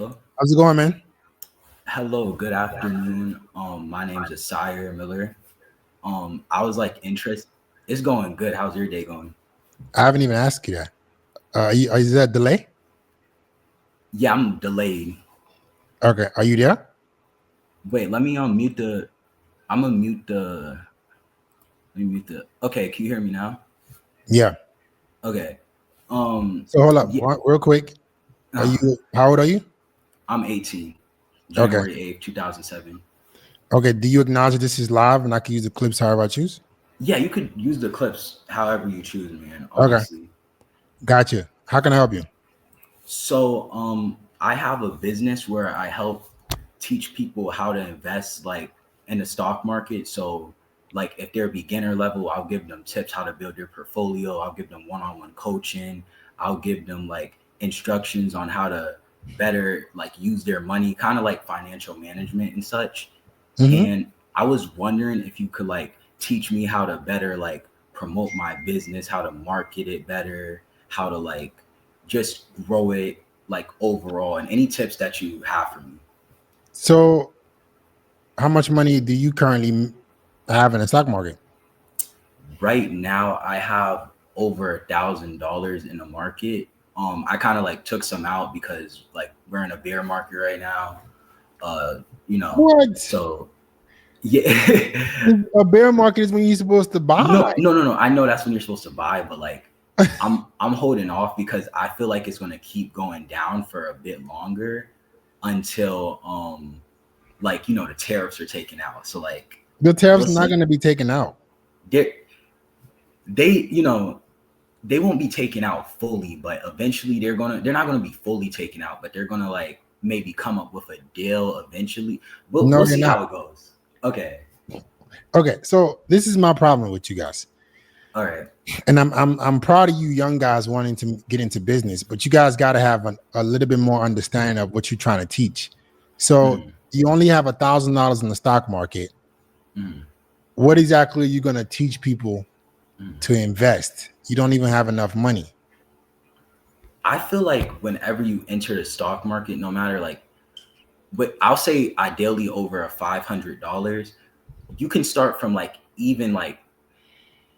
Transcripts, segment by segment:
Hello. How's it going, man? Hello, good afternoon. My name's Asire Miller. I was like interest It's going good. How's your day going? I haven't even asked you that. Is that delay? Yeah, I'm delayed. Okay. Are you there? Wait, let me mute the I'm gonna mute the let me mute the okay, can you hear me now? Yeah. Okay. So hold up, Yeah, real quick. Are you? uh, How old are you? I'm 18, Okay. January 8th, 2007. Okay. Do you acknowledge that this is live and I can use the clips however I choose? Yeah, you could use the clips however you choose, man, Okay. obviously. Gotcha. How can I help you? So, I have a business where I help teach people how to invest like in the stock market. So, like if they're beginner level, I'll give them tips how to build their portfolio. I'll give them one-on-one coaching. I'll give them like instructions on how to better like use their money, kind of like financial management and such. Mm-hmm. And I was wondering if you could like teach me how to better like promote my business, how to market it better, how to like just grow it like overall, and any tips that you have for me. So, how much money do you currently have in the stock market? Right now I have over $1,000 in the market. I kind of like took some out because like we're in a bear market right now. Uh, you know, What? so yeah. A bear market is when you're supposed to buy. No. I know that's when you're supposed to buy, but like I'm holding off because I feel like it's gonna keep going down for a bit longer until like the tariffs are taken out. So like The we'll tariffs not going see. to be taken out. They they they won't be taken out fully, but eventually they're not gonna be fully taken out, but they're gonna like maybe come up with a deal eventually. No, We'll you're see not. how it goes. Okay. Okay. So this is my problem with you guys. All right. And I'm proud of you young guys wanting to get into business, but you guys got to have a little bit more understanding of what you're trying to teach. So Mm, you only have $1,000 in the stock market. mm, What exactly are you going to teach people mm. to invest? You don't even have enough money. I feel like whenever you enter the stock market, no matter like, but I'll say ideally over a $500, you can start from like even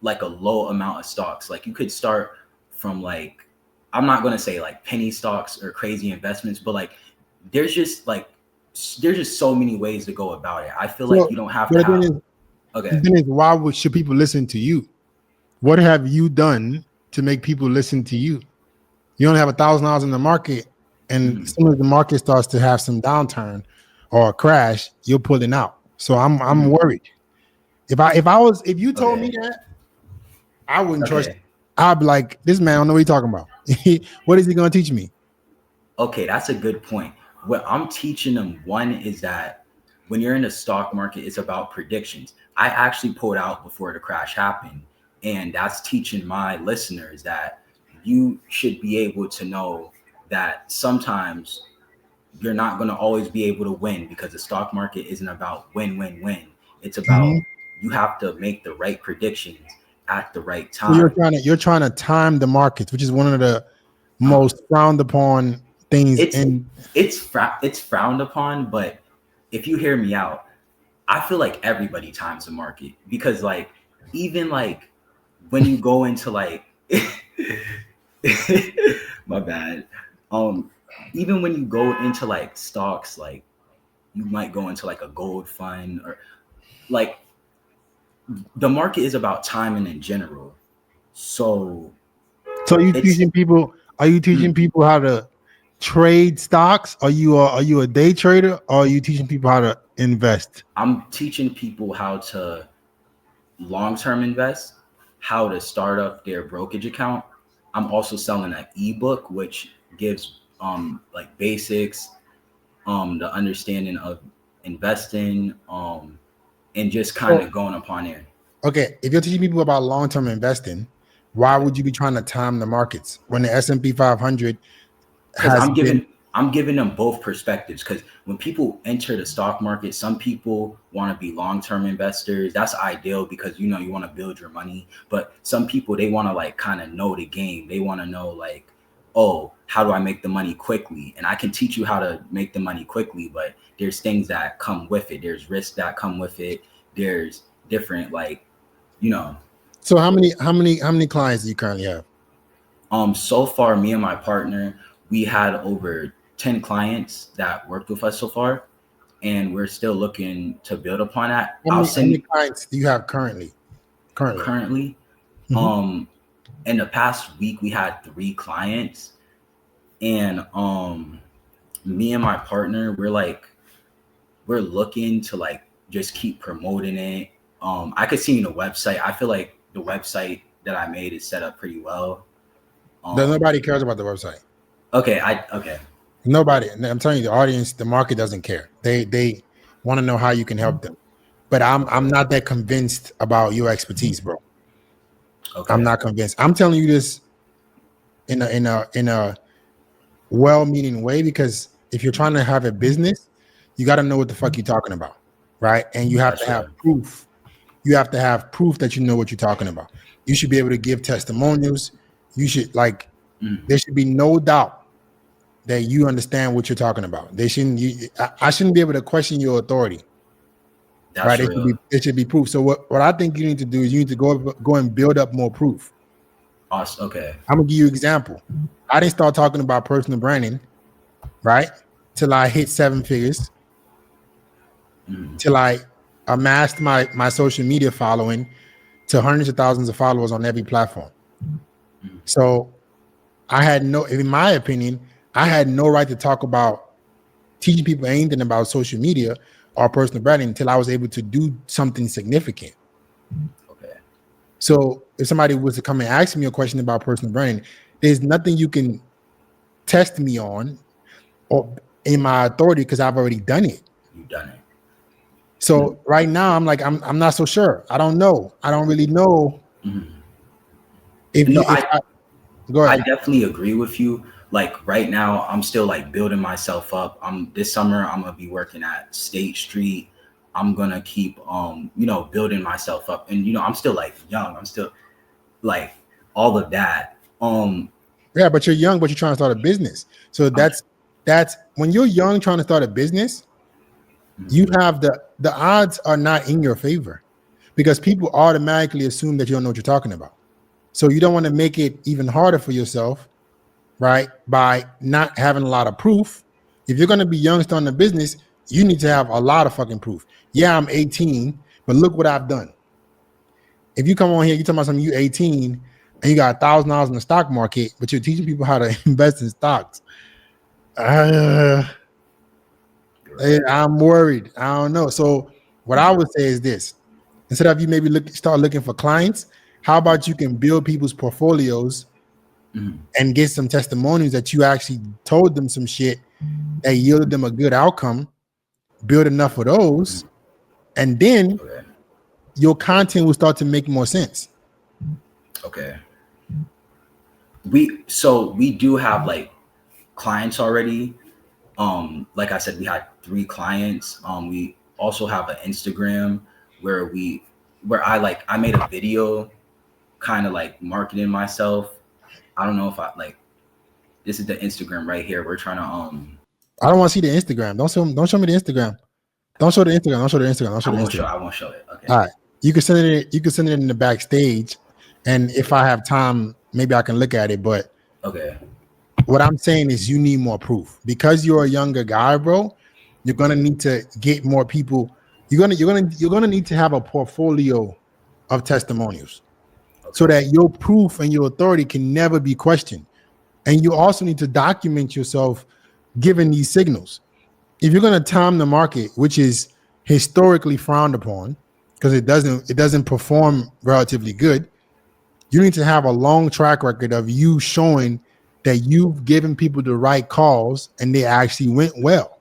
like a low amount of stocks. Like you could start from like, I'm not gonna say like penny stocks or crazy investments, but like there's just like there's just so many ways to go about it. I feel like So you don't have to but have okay. why should people listen to you? What have you done to make people listen to you? You only have $1,000 in the market, and as Mm, soon as the market starts to have some downturn or a crash, you're pulling out. So I'm mm, worried. If you told me okay. that, I wouldn't trust Okay. you. I'd be like, this man, I don't know what he's talking about. What is he gonna teach me? Okay, that's a good point. What I'm teaching them, one is that when you're in the stock market, it's about predictions. I actually pulled out before the crash happened, and that's teaching my listeners that you should be able to know that sometimes you're not going to always be able to win because the stock market isn't about win, win, win. It's Mhm. about you have to make the right predictions at the right So you're time. trying to time the markets, which is one of the Uh, most frowned upon things it's in. it's frowned upon, but if you hear me out, I feel like everybody times the market because like even like when you go into like my bad. Um Even when you go into like stocks, like you might go into like a gold fund or like the market is about timing in general. So So it's are you teaching mm, people how to trade stocks? Are you a day trader, or are you teaching people how to invest? I'm teaching people how to long-term invest, how to start up their brokerage account. I'm also selling an ebook which gives like basics, the understanding of investing, and just kind So, of going upon there. okay, if you're teaching people about long-term investing, why Okay. would you be trying to time the markets when the S&P 500 Because has been? I'm giving them both perspectives. Because when people enter the stock market, some people want to be long term investors. That's ideal because you want to build your money. But some people they want to like kind of know the game. They want to know like oh, how do I make the money quickly? And I can teach you how to make the money quickly, but there's things that come with it. There's risks that come with it. There's different, like, you know. So how many clients do you currently have? So far, me and my partner, we had over 10 clients that worked with us so far, and we're still looking to build upon that. How I'll many how many send clients do you have currently? Currently. currently, Mhm. um, in the past week, we had 3 clients, and me and my partner, we're looking to like just keep promoting it. I could see in the website. I feel like the website that I made is set up pretty well. Um, Nobody cares about the website. okay. Nobody. And I'm telling you, the audience, the market doesn't care. They want to know how you can help them. But I'm Okay. not that convinced about your expertise, bro. I'm Okay. not convinced. I'm telling you this in a well-meaning way, because if you're trying to have a business, you got to know what the fuck you're talking about, right? And you have That's to have real. proof. You have to have proof that you know what you're talking about. You should be able to give testimonials. You should like Mm, there should be no doubt that you understand what you're talking about. They shouldn't. I shouldn't be able to question your authority, right? that's real. There should be proof. So what I think you need to do is you need to go and build up more proof. Awesome. Okay. I'm gonna give you an example. I didn't start talking about personal branding, right, till I hit 7 figures, Mm, till I amassed my social media following to hundreds of thousands of followers on every platform. mm, So I had no, in my opinion, I had no right to talk about teaching people anything about social media or personal branding until I was able to do something significant. okay. So if somebody was to come and ask me a question about personal branding, there's nothing you can test me on or in my authority because I've already done it. You done it. So right now I'm like I'm not so sure. I don't know. I don't really know Mm. if No, you if I go I ahead. definitely agree with you. Like right now, I'm still like building myself up. This summer I'm gonna be working at State Street. I'm gonna keep building myself up, and I'm still like young. I'm still like all of that. Yeah, but you're young, but you're trying to start a business. So I'm that's when you're young trying to start a business, you mm, have the odds are not in your favor because people automatically assume that you don't know what you're talking about. So you don't want to make it even harder for yourself, right? By not having a lot of proof. If you're going to be young starting a business, you need to have a lot of fucking proof. Yeah, I'm 18, but look what I've done. If you come on here, you talking about something, you 18 and you got $1,000 in the stock market, but you're teaching people how to invest in stocks. Uh, right. I'm worried. I don't know. So what I would say is this: instead of you maybe start looking for clients, how about you can build people's portfolios Mm, and get some testimonials that you actually told them some shit that yielded them a good outcome, build enough of those, and then okay. your content will start to make more sense. Okay. We do have like clients already. Like I said, we had 3 clients. We also have an Instagram where I made a video kind of like marketing myself. I don't know if I like this is the Instagram right here. We're trying to I don't want to see the Instagram. Don't show me the Instagram. Don't show the Instagram. Don't show the Instagram. Don't show the Instagram. I won't show it. Okay. All right. You can send it. You can send it in the backstage, and if I have time, maybe I can look at it. But Okay. what I'm saying is, you need more proof because you're a younger guy, bro. You're gonna need to get more people. You're gonna need to have a portfolio of testimonials so Okay. that your proof and your authority can never be questioned. And you also need to document yourself given these signals. If you're gonna time the market, which is historically frowned upon because it doesn't perform relatively good, you need to have a long track record of you showing that you've given people the right calls and they actually went well.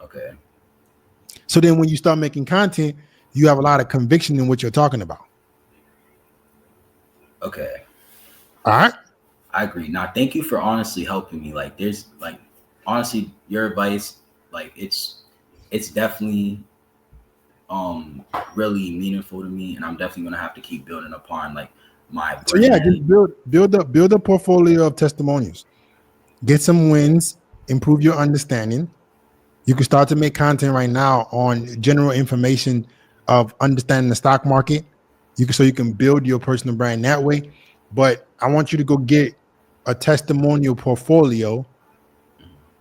Okay. So then when you start making content, you have a lot of conviction in what you're talking about. Okay. All right. I agree. Now, thank you for honestly helping me. Like, there's like, honestly, your advice, like, it's definitely um really meaningful to me, and I'm definitely gonna have to keep building upon like my So yeah, brand. just build a portfolio of testimonials. Get some wins, improve your understanding. You can start to make content right now on general information of understanding the stock market. You can build your personal brand that way. But I want you to go get a testimonial portfolio.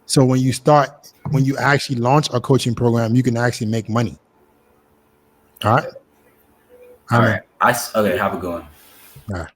So when you actually launch a coaching program, you can actually make money. All right. All right. Okay. Have a good one. All right.